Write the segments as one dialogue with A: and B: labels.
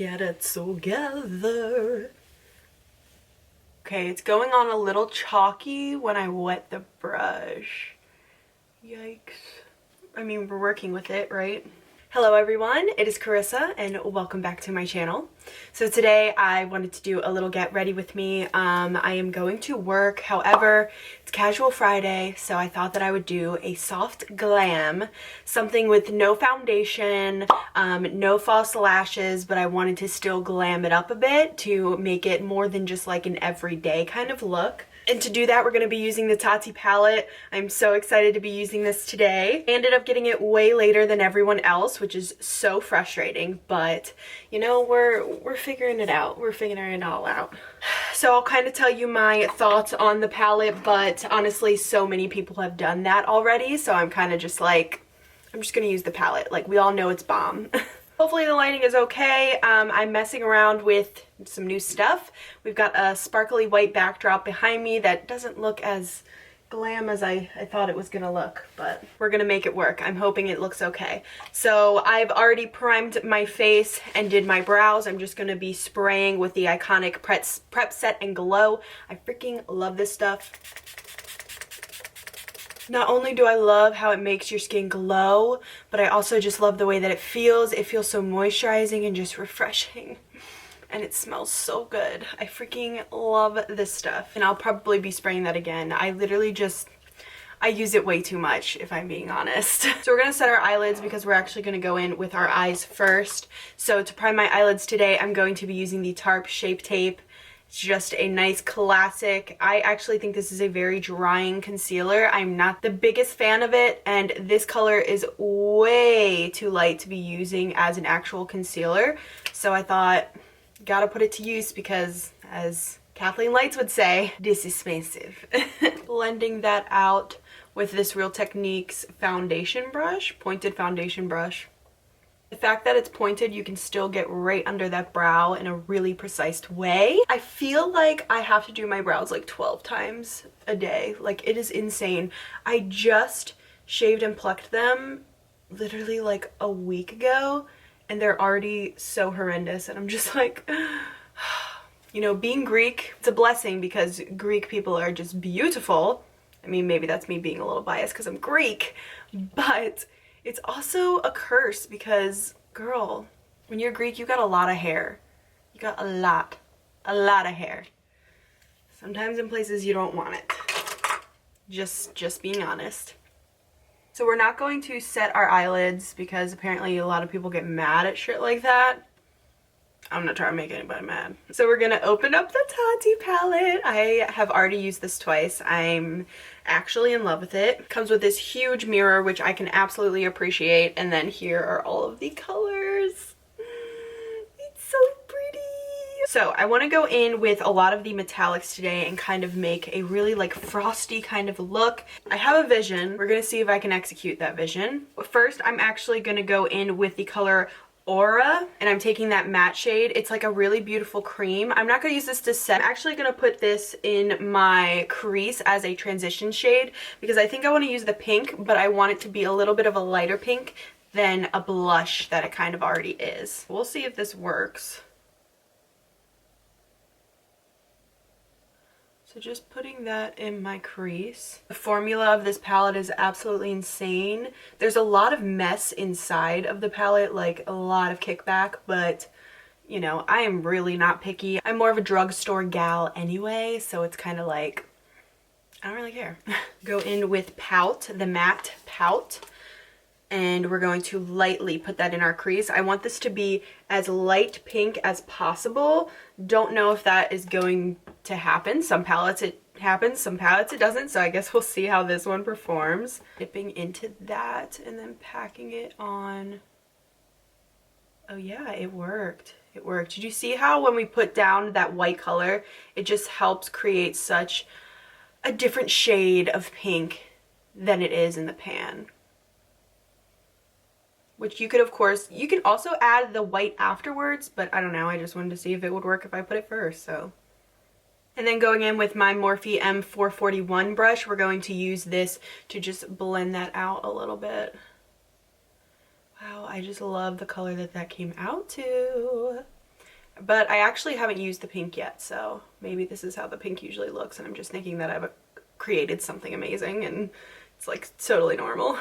A: Get it together. Okay, it's going on a little chalky when I wet the brush. Yikes. I mean, we're working with it, right? Hello everyone, it is Carissa and welcome back to my channel. So today I wanted to do a little get ready with me. I am going to work, however, it's casual Friday, so I thought that I would do a soft glam, something with no foundation, no false lashes, but I wanted to still glam it up a bit to make it more than just like an everyday kind of look. And to do that, we're going to be using the TATI palette. I'm so excited to be using this today. I ended up getting it way later than everyone else, which is so frustrating, but you know, we're figuring it out. We're figuring it all out. So I'll kind of tell you my thoughts on the palette, but honestly, so many people have done that already, so I'm kind of just like, I'm just going to use the palette. Like, we all know it's bomb. Hopefully the lighting is okay. I'm messing around with some new stuff. We've got a sparkly white backdrop behind me that doesn't look as glam as I thought it was gonna look, but we're gonna make it work. I'm hoping it looks okay. So I've already primed my face and did my brows. I'm just gonna be spraying with the iconic Prep Set and Glow. I freaking love this stuff. Not only do I love how it makes your skin glow, but I also just love the way that it feels. It feels so moisturizing and just refreshing. And it smells so good. I freaking love this stuff. And I'll probably be spraying that again. I literally just, I use it way too much, if I'm being honest. So we're gonna set our eyelids because we're actually gonna go in with our eyes first. So to prime my eyelids today, I'm going to be using the Tarte Shape Tape. It's just a nice classic. I actually think this is a very drying concealer. I'm not the biggest fan of it, and this color is way too light to be using as an actual concealer. So I thought, gotta put it to use because, as Kathleen Lights would say, this is expensive. Blending that out with this Real Techniques foundation brush, pointed foundation brush. The fact that it's pointed, you can still get right under that brow in a really precise way. I feel like I have to do my brows like 12 times a day. Like, it is insane. I just shaved and plucked them literally like a week ago, and they're already so horrendous, and I'm just like, you know, being Greek, it's a blessing because Greek people are just beautiful. I mean, maybe that's me being a little biased because I'm Greek, but it's also a curse because, girl, when you're Greek, you got a lot of hair. You got a lot of hair. Sometimes in places you don't want it. Just being honest. So we're not going to set our eyelids because apparently a lot of people get mad at shit like that. I'm not trying to make anybody mad. So we're gonna open up the TATI palette. I have already used this twice. I'm actually in love with it. Comes with this huge mirror, which I can absolutely appreciate. And then here are all of the colors. It's so pretty. So I want to go in with a lot of the metallics today and kind of make a really like frosty kind of look. I have a vision. We're gonna see if I can execute that vision. First, I'm actually gonna go in with the color Aura, and I'm taking that matte shade. It's like a really beautiful cream. I'm not going to use this to set. I'm actually going to put this in my crease as a transition shade because I think I want to use the pink, but I want it to be a little bit of a lighter pink than a blush that it kind of already is. We'll see if this works. So just putting that in my crease. The formula of this palette is absolutely insane. There's a lot of mess inside of the palette, like a lot of kickback, but you know, I am really not picky. I'm more of a drugstore gal anyway, so it's kind of like, I don't really care. Go in with Pout, the matte Pout. And we're going to lightly put that in our crease. I want this to be as light pink as possible. Don't know if that is going to happen. Some palettes it happens, some palettes it doesn't, so I guess we'll see how this one performs. Dipping into that and then packing it on. Oh yeah, it worked. It worked. Did you see how when we put down that white color, it just helps create such a different shade of pink than it is in the pan? Which you could, of course, you can also add the white afterwards, but I don't know, I just wanted to see if it would work if I put it first, so. And then going in with my Morphe M441 brush, we're going to use this to just blend that out a little bit. Wow, I just love the color that that came out to. but I actually haven't used the pink yet, so maybe this is how the pink usually looks, and I'm just thinking that I've created something amazing and it's like totally normal.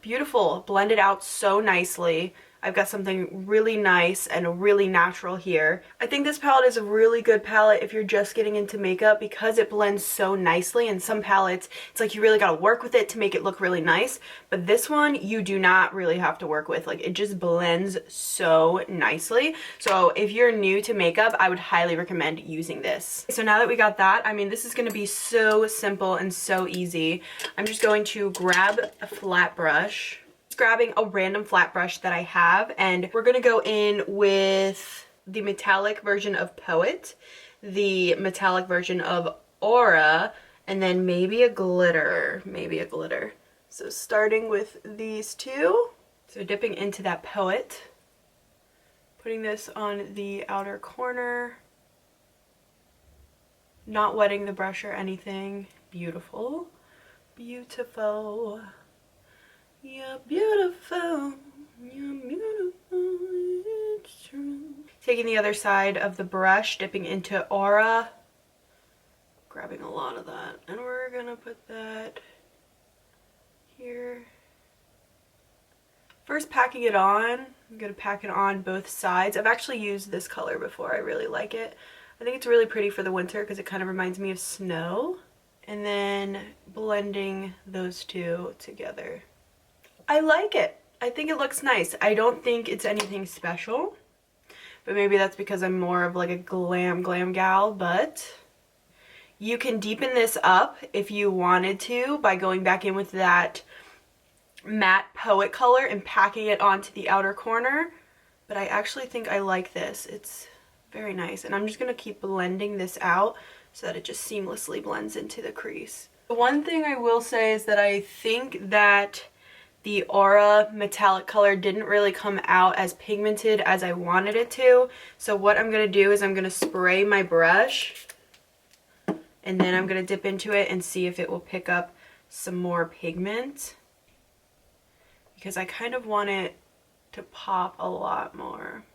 A: Beautiful, blended out so nicely. I've got something really nice and really natural here. I think this palette is a really good palette if you're just getting into makeup because it blends so nicely. And some palettes, it's like you really gotta work with it to make it look really nice. But this one, you do not really have to work with. Like, it just blends so nicely. So if you're new to makeup, I would highly recommend using this. So now that we got that, I mean, this is gonna be so simple and so easy. I'm just going to grab a flat brush. Grabbing a random flat brush that I have, and we're gonna go in with the metallic version of Poet, the metallic version of Aura, and then maybe a glitter, So starting with these two, so dipping into that Poet, putting this on the outer corner, not wetting the brush or anything. Beautiful, beautiful. You're beautiful, you're beautiful, it's true. Taking the other side of the brush, dipping into Aura, grabbing a lot of that, and we're gonna put that here. First packing it on, I'm gonna pack it on both sides. I've actually used this color before, I really like it. I think it's really pretty for the winter because it kind of reminds me of snow. And then blending those two together. I like it. I think it looks nice. I don't think it's anything special, but maybe that's because I'm more of like a glam gal, but you can deepen this up if you wanted to by going back in with that matte Poet color and packing it onto the outer corner, but I actually think I like this. It's very nice, and I'm just gonna keep blending this out so that it just seamlessly blends into the crease. The one thing I will say is that I think that the Aura metallic color didn't really come out as pigmented as I wanted it to. So what I'm going to do is I'm going to spray my brush and then I'm going to dip into it and see if it will pick up some more pigment, because I kind of want it to pop a lot more.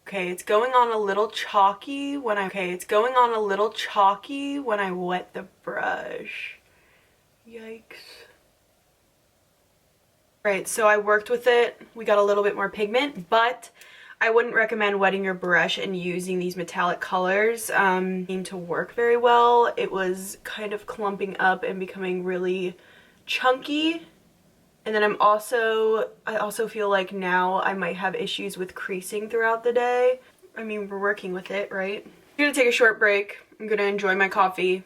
A: Okay, it's going on a little chalky when I wet the brush. Yikes. Right, so I worked with it. We got a little bit more pigment, but I wouldn't recommend wetting your brush and using these metallic colors. Seemed to work very well. It was kind of clumping up and becoming really chunky. And then I also feel like now I might have issues with creasing throughout the day. I mean, we're working with it, right? I'm gonna take a short break. I'm gonna enjoy my coffee,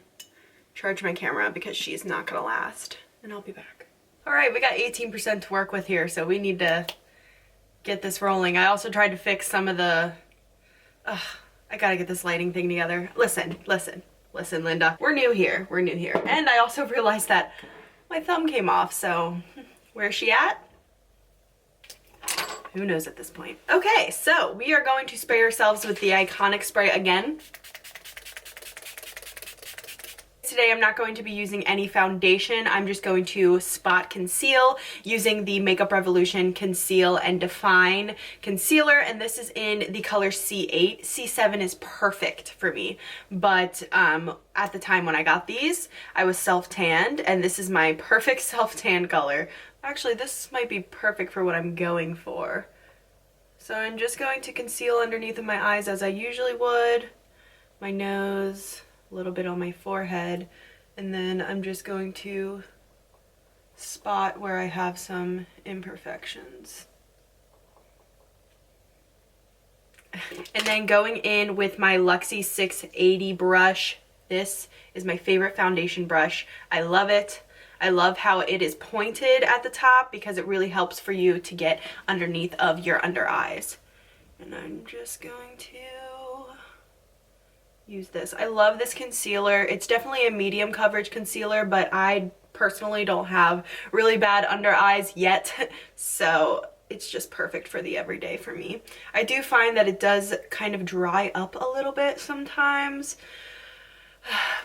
A: charge my camera because she's not gonna last, and I'll be back. All right, we got 18% to work with here, so we need to get this rolling. I also tried to fix some of the, I gotta get this lighting thing together. Listen, Linda, we're new here. And I also realized that my thumb came off, so where's she at? Who knows at this point. Okay, so we are going to spray ourselves with the Iconic spray again. Today I'm not going to be using any foundation. I'm just going to spot conceal using the Makeup Revolution Conceal and Define Concealer, and this is in the color C8. C7 is perfect for me, but at the time when I got these, I was self-tanned, and this is my perfect self-tan color. Actually, this might be perfect for what I'm going for. So I'm just going to conceal underneath of my eyes as I usually would, my nose, a little bit on my forehead, and then I'm just going to spot where I have some imperfections. And then going in with my Luxie 680 brush. This is my favorite foundation brush. I love it. I love how it is pointed at the top because it really helps for you to get underneath of your under eyes. And I'm just going to use this. I love this concealer. It's definitely a medium coverage concealer, but I personally don't have really bad under eyes yet, so it's just perfect for the everyday for me. I do find that it does kind of dry up a little bit sometimes,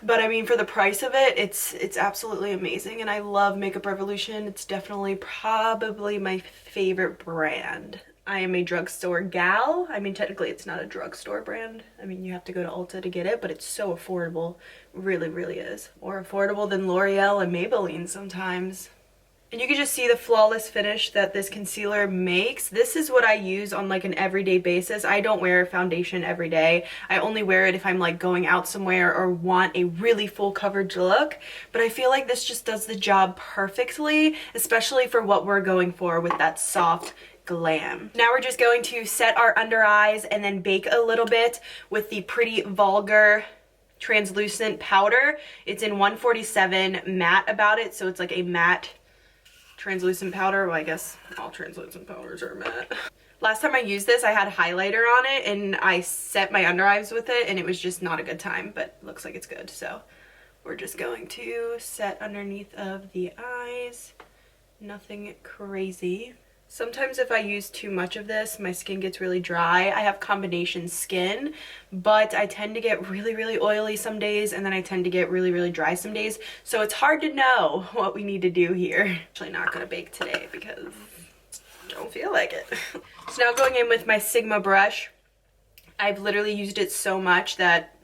A: but I mean, for the price of it, it's absolutely amazing, and I love Makeup Revolution. It's definitely probably my favorite brand. I am a drugstore gal. I mean, technically it's not a drugstore brand. I mean, you have to go to Ulta to get it, but it's so affordable. Really, really is. More affordable than L'Oreal and Maybelline sometimes. And you can just see the flawless finish that this concealer makes. This is what I use on like an everyday basis. I don't wear foundation every day. I only wear it if I'm like going out somewhere or want a really full coverage look. But I feel like this just does the job perfectly, especially for what we're going for with that soft glam. Now we're just going to set our under eyes and then bake a little bit with the Pretty Vulgar translucent powder. It's in 147 matte about it, so it's like a matte translucent powder. Well, I guess all translucent powders are matte. Last time I used this, I had highlighter on it and I set my under eyes with it and it was just not a good time, but it looks like it's good. So we're just going to set underneath of the eyes. Nothing crazy. Sometimes if I use too much of this, my skin gets really dry. I have combination skin, but I tend to get really, really oily some days, and then I tend to get really, really dry some days. So it's hard to know what we need to do here. Actually not gonna bake today because I don't feel like it. So now going in with my Sigma brush. I've literally used it so much that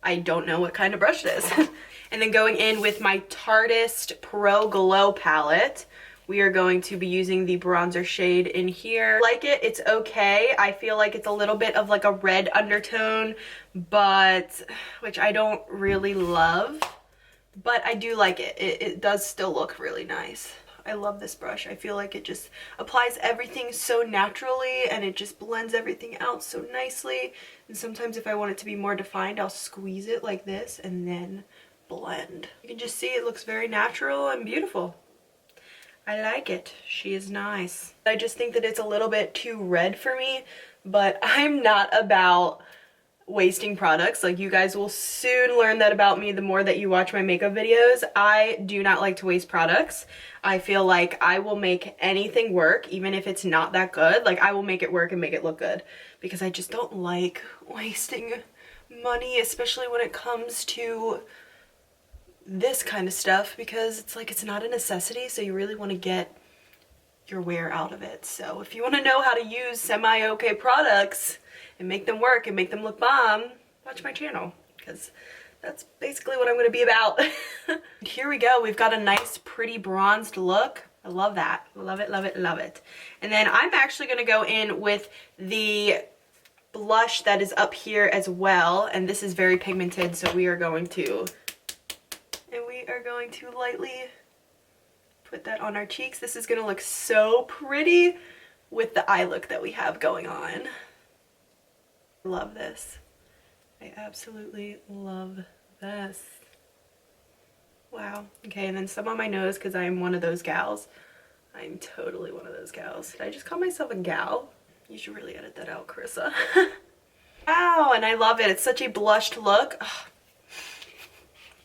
A: I don't know what kind of brush it is. And then going in with my Tarteist Pro Glow palette. We are going to be using the bronzer shade in here. I like it, it's okay. I feel like it's a little bit of like a red undertone, but which I don't really love, but I do like it. It does still look really nice. I love this brush. I feel like it just applies everything so naturally and it just blends everything out so nicely. And sometimes if I want it to be more defined, I'll squeeze it like this and then blend. You can just see it looks very natural and beautiful. I like it. She is nice. I just think that it's a little bit too red for me, but I'm not about wasting products. Like, you guys will soon learn that about me the more that you watch my makeup videos. I do not like to waste products. I feel like I will make anything work, even if it's not that good. Like, I will make it work and make it look good because I just don't like wasting money, especially when it comes to this kind of stuff, because it's like it's not a necessity, so you really want to get your wear out of it. So if you want to know how to use semi-okay products and make them work and make them look bomb, watch my channel, because that's basically what I'm going to be about. Here we go. We've got a nice pretty bronzed look. I love that. Love it, love it, love it. And then I'm actually going to go in with the blush that is up here as well, and this is very pigmented, so we are going to lightly put that on our cheeks. This is gonna look so pretty with the eye look that we have going on. Love this. I absolutely love this. Wow. Okay, and then some on my nose because I am one of those gals. I'm totally one of those gals. Did I just call myself a gal? You should really edit that out, Carissa. Wow, and I love it. It's such a blushed look. Ugh.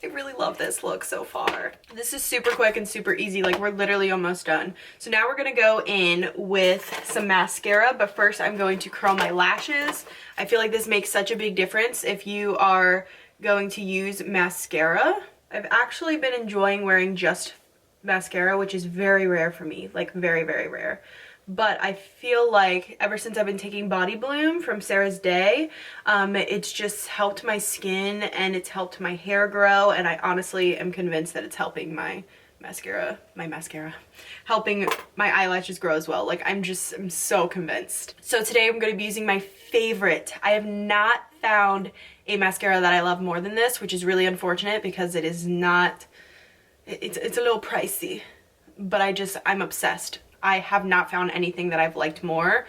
A: I really love this look so far. This is super quick and super easy. Like, we're literally almost done. So now we're gonna go in with some mascara, but first I'm going to curl my lashes. I feel like this makes such a big difference if you are going to use mascara. I've actually been enjoying wearing just mascara, which is very rare for me, like very, very rare. But I feel like ever since I've been taking Body Bloom from Sarah's Day, it's just helped my skin and it's helped my hair grow, and I honestly am convinced that it's helping my mascara, helping my eyelashes grow as well. Like, I'm so convinced. So today I'm going to be using my favorite. I have not found a mascara that I love more than this, which is really unfortunate because it is not, it's a little pricey, but I'm obsessed. I have not found anything that I've liked more.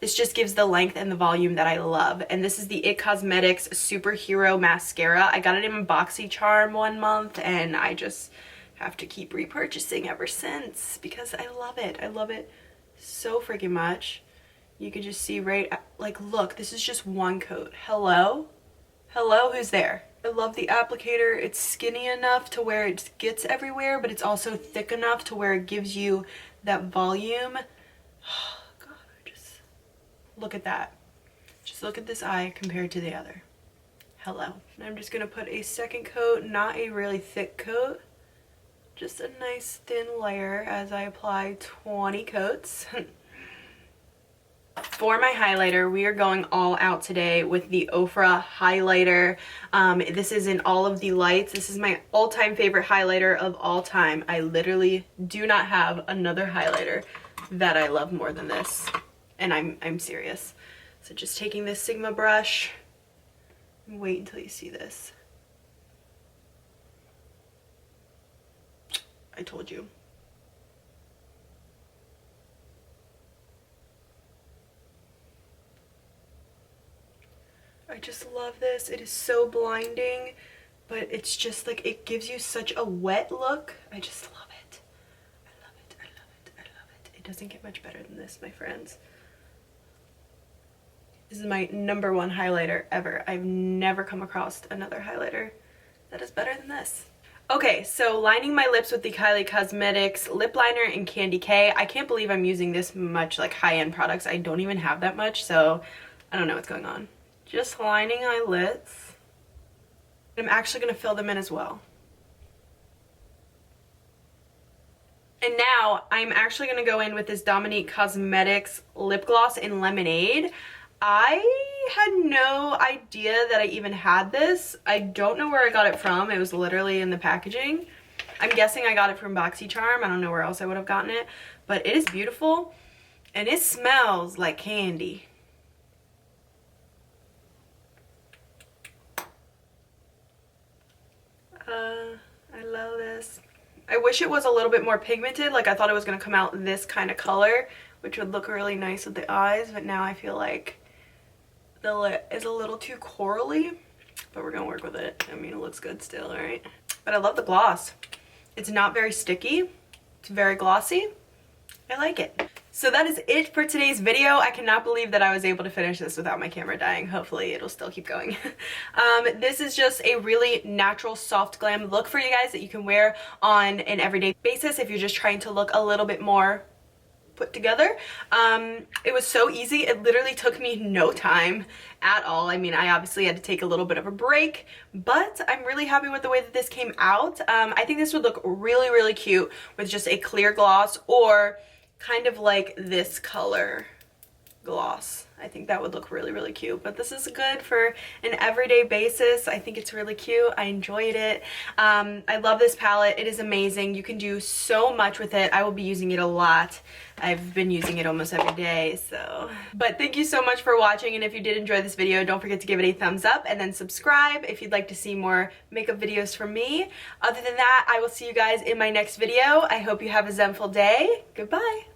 A: This just gives the length and the volume that I love. And this is the IT Cosmetics Superhero Mascara. I got it in BoxyCharm 1 month and I just have to keep repurchasing ever since because I love it. I love it so freaking much. You can just see right, like, look, this is just one coat. Hello? Hello, who's there? I love the applicator. It's skinny enough to where it gets everywhere, but it's also thick enough to where it gives you that volume. Oh God, look at that. Just look at this eye compared to the other. Hello. And I'm just gonna put a second coat, not a really thick coat, just a nice thin layer as I apply 20 coats. For my highlighter, we are going all out today with the Ofra highlighter. This is in all of the lights. This is my all-time favorite highlighter of all time. I literally do not have another highlighter that I love more than this. And I'm serious. So just taking this Sigma brush, and wait until you see this. I told you. I just love this. It is so blinding, but it's just like, it gives you such a wet look. I just love it. I love it. I love it. I love it. It doesn't get much better than this, my friends. This is my #1 highlighter ever. I've never come across another highlighter that is better than this. Okay, so lining my lips with the Kylie Cosmetics lip liner in Candy K. I can't believe I'm using this much like high-end products. I don't even have that much, so I don't know what's going on. Just lining my lips. I'm actually going to fill them in as well. And now I'm actually going to go in with this Dominique Cosmetics lip gloss in Lemonade. I had no idea that I even had this. I don't know where I got it from. It was literally in the packaging. I'm guessing I got it from BoxyCharm. I don't know where else I would have gotten it. But it is beautiful. And it smells like candy. I love this. I wish it was a little bit more pigmented. Like I thought it was going to come out this kind of color, which would look really nice with the eyes. But now I feel like the lip is a little too corally. But we're going to work with it. I mean, it looks good still, right? But I love the gloss. It's not very sticky. It's very glossy. I like it. So that is it for today's video. I cannot believe that I was able to finish this without my camera dying. Hopefully it'll still keep going. This is just a really natural soft glam look for you guys that you can wear on an everyday basis if you're just trying to look a little bit more put together. It was so easy. It literally took me no time at all. I mean, I obviously had to take a little bit of a break, but I'm really happy with the way that this came out. I think this would look really, really cute with just a clear gloss or kind of like this color gloss. I think that would look really, really cute. But this is good for an everyday basis. I think it's really cute. I enjoyed it. I love this palette. It is amazing. You can do so much with it. I will be using it a lot. I've been using it almost every day, so. But thank you so much for watching, and if you did enjoy this video, don't forget to give it a thumbs up and then subscribe if you'd like to see more makeup videos from me. Other than that, I will see you guys in my next video. I hope you have a zenful day. Goodbye.